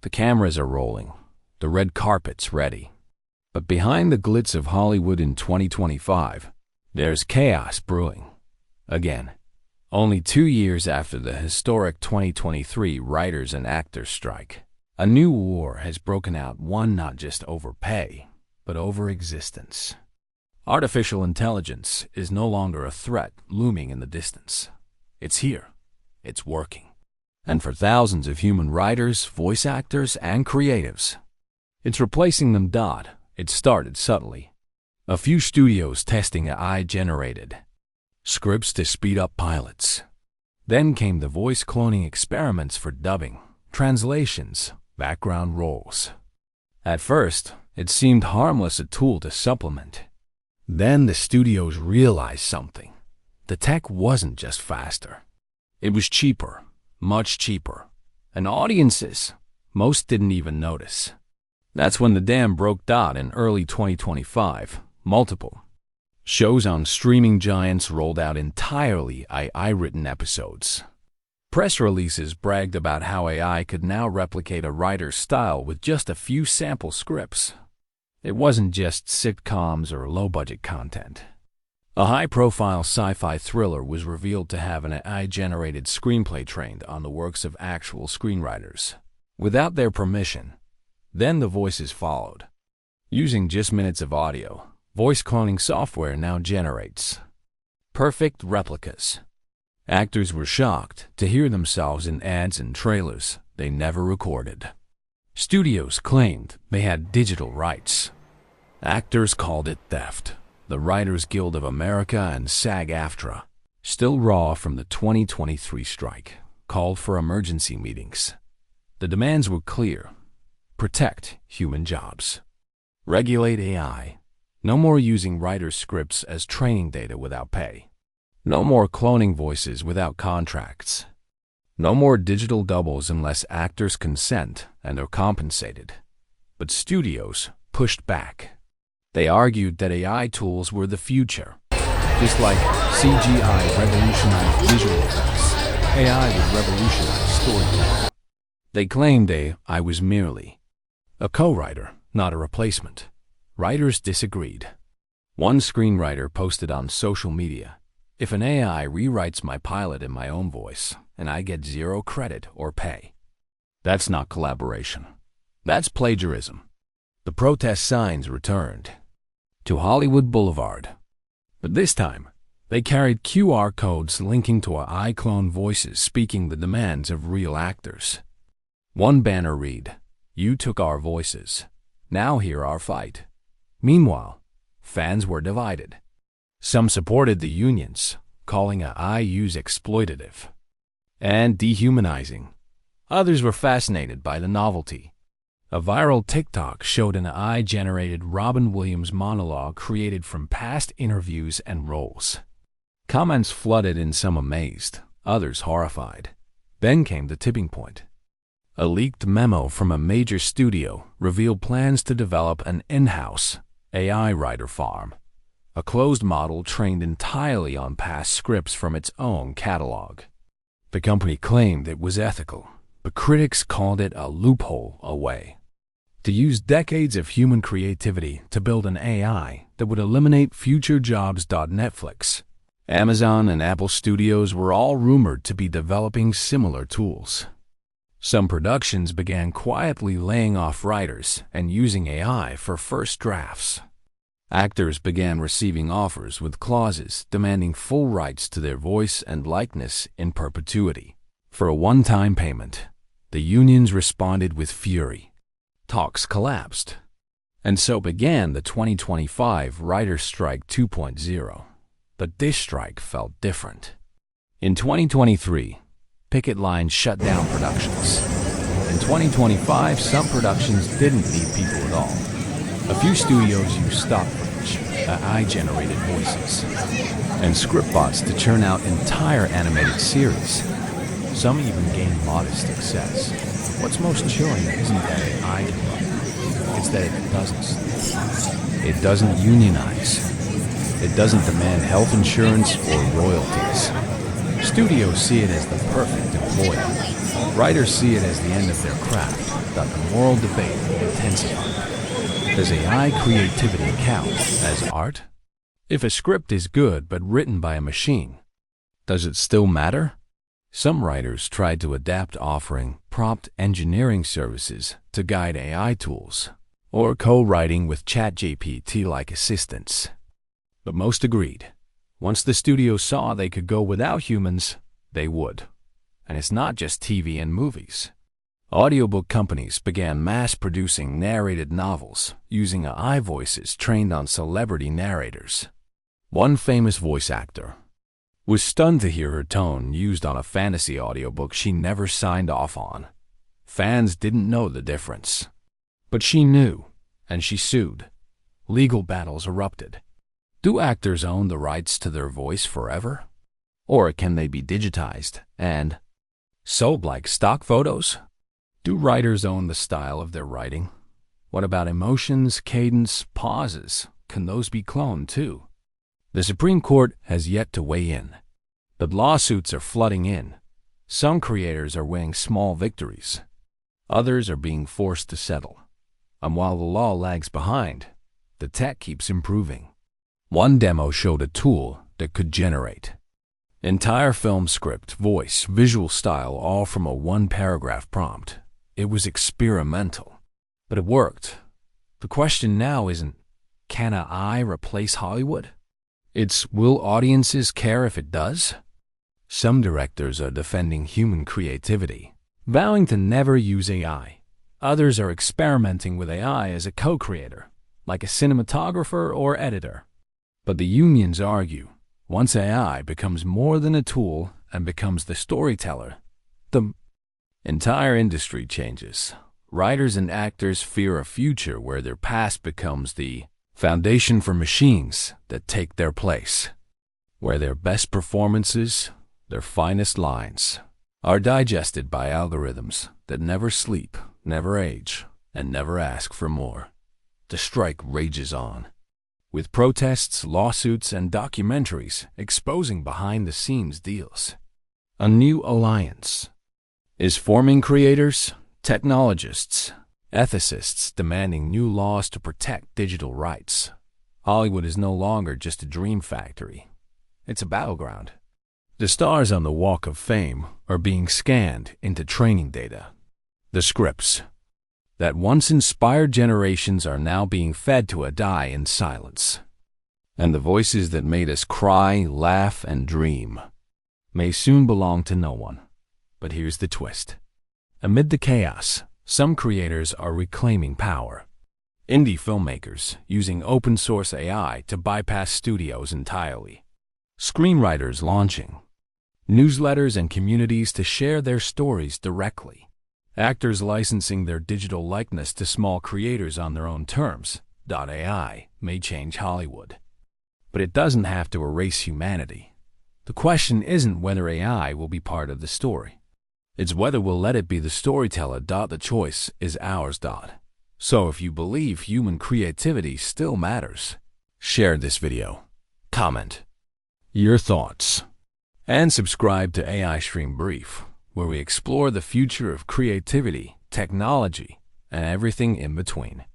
The cameras are rolling, the red carpet's ready. But behind the glitz of Hollywood in 2025, there's chaos brewing. Again, only 2 years after the historic 2023 writers and actors strike, a new war has broken out, one not just over pay, but over existence. Artificial intelligence is no longer a threat looming in the distance. It's here. It's working. And for thousands of human writers, voice actors, and creatives, it's replacing them. It started subtly. A few studios testing AI-generated scripts to speed up pilots. Then came the voice cloning experiments for dubbing, translations, background roles. At first, it seemed harmless, a tool to supplement. Then the studios realized something. The tech wasn't just faster. It was cheaper, much cheaper. And audiences, most didn't even notice. That's when the dam broke. In early 2025, multiple shows on streaming giants rolled out entirely AI-written episodes. Press releases bragged about how AI could now replicate a writer's style with just a few sample scripts. It wasn't just sitcoms or low-budget content. A high-profile sci-fi thriller was revealed to have an AI-generated screenplay trained on the works of actual screenwriters, without their permission. Then the voices followed. Using just minutes of audio, voice cloning software now generates perfect replicas. Actors were shocked to hear themselves in ads and trailers they never recorded. Studios claimed they had digital rights. Actors called it theft. The Writers Guild of America and SAG-AFTRA, still raw from the 2023 strike, called for emergency meetings. The demands were clear. Protect human jobs. Regulate AI. No more using writers' scripts as training data without pay. No more cloning voices without contracts. No more digital doubles unless actors consent and are compensated. But studios pushed back. They argued that AI tools were the future. Just like CGI revolutionized visual effects, AI would revolutionize storytelling. They claimed AI was merely a co-writer, not a replacement. Writers disagreed. One screenwriter posted on social media, "If an AI rewrites my pilot in my own voice, and I get zero credit or pay, that's not collaboration. That's plagiarism." The protest signs returned to Hollywood Boulevard. But this time, they carried QR codes linking to AI clone voices speaking the demands of real actors. One banner read, "You took our voices. Now hear our fight." Meanwhile, fans were divided. Some supported the unions, calling AI use exploitative and dehumanizing. Others were fascinated by the novelty. A viral TikTok showed an AI-generated Robin Williams monologue created from past interviews and roles. Comments flooded in, some amazed, others horrified. Then came the tipping point. A leaked memo from a major studio revealed plans to develop an in-house AI writer farm, a closed model trained entirely on past scripts from its own catalog. The company claimed it was ethical, but critics called it a loophole, a way to use decades of human creativity to build an AI that would eliminate future jobs. Netflix, Amazon, and Apple Studios were all rumored to be developing similar tools. Some productions began quietly laying off writers and using AI for first drafts. Actors began receiving offers with clauses demanding full rights to their voice and likeness in perpetuity. For a one-time payment, the unions responded with fury. Talks collapsed. And so began the 2025 Writers' Strike 2.0. But this strike felt different. In 2023, picket lines shut down productions. In 2025, some productions didn't need people at all. A few studios used stock footage, AI-generated voices, and script bots to churn out entire animated series. Some even gained modest success. What's most chilling isn't that AI can write. It's that it doesn't. It doesn't unionize. It doesn't demand health insurance or royalties. Studios see it as the perfect employer. Writers see it as the end of their craft, that the moral debate will intensify. Does AI creativity count as art? If a script is good but written by a machine, does it still matter? Some writers tried to adapt offering prompt engineering services to guide AI tools, or co-writing with ChatGPT-like assistants. But most agreed, once the studio saw they could go without humans, they would. And it's not just TV and movies. Audiobook companies began mass-producing narrated novels using AI voices trained on celebrity narrators. One famous voice actor was stunned to hear her tone used on a fantasy audiobook she never signed off on. Fans didn't know the difference. But she knew, and she sued. Legal battles erupted. Do actors own the rights to their voice forever? Or can they be digitized and sold like stock photos? Do writers own the style of their writing? What about emotions, cadence, pauses? Can those be cloned too? The Supreme Court has yet to weigh in, but lawsuits are flooding in. Some creators are winning small victories. Others are being forced to settle. And while the law lags behind, the tech keeps improving. One demo showed a tool that could generate entire film script, voice, visual style, all from a one-paragraph prompt. It was experimental, but it worked. The question now isn't, can AI replace Hollywood? It's, will audiences care if it does? Some directors are defending human creativity, vowing to never use AI. Others are experimenting with AI as a co-creator, like a cinematographer or editor. But the unions argue, once AI becomes more than a tool and becomes the storyteller, the entire industry changes. Writers and actors fear a future where their past becomes the foundation for machines that take their place, where their best performances, their finest lines, are digested by algorithms that never sleep, never age, and never ask for more. The strike rages on, with protests, lawsuits, and documentaries exposing behind-the-scenes deals. A new alliance is forming: creators, technologists, ethicists demanding new laws to protect digital rights. Hollywood is no longer just a dream factory. It's a battleground. The stars on the Walk of Fame are being scanned into training data. The scripts that once inspired generations are now being fed to die in silence. And the voices that made us cry, laugh, and dream may soon belong to no one. But here's the twist. Amid the chaos, some creators are reclaiming power. Indie filmmakers using open-source AI to bypass studios entirely. Screenwriters launching newsletters and communities to share their stories directly. Actors licensing their digital likeness to small creators on their own terms. AI may change Hollywood, but it doesn't have to erase humanity. The question isn't whether AI will be part of the story. It's whether we'll let it be the storyteller. The choice is ours. So if you believe human creativity still matters, share this video, comment your thoughts, and subscribe to AIStream Brief, where we explore the future of creativity, technology, and everything in between.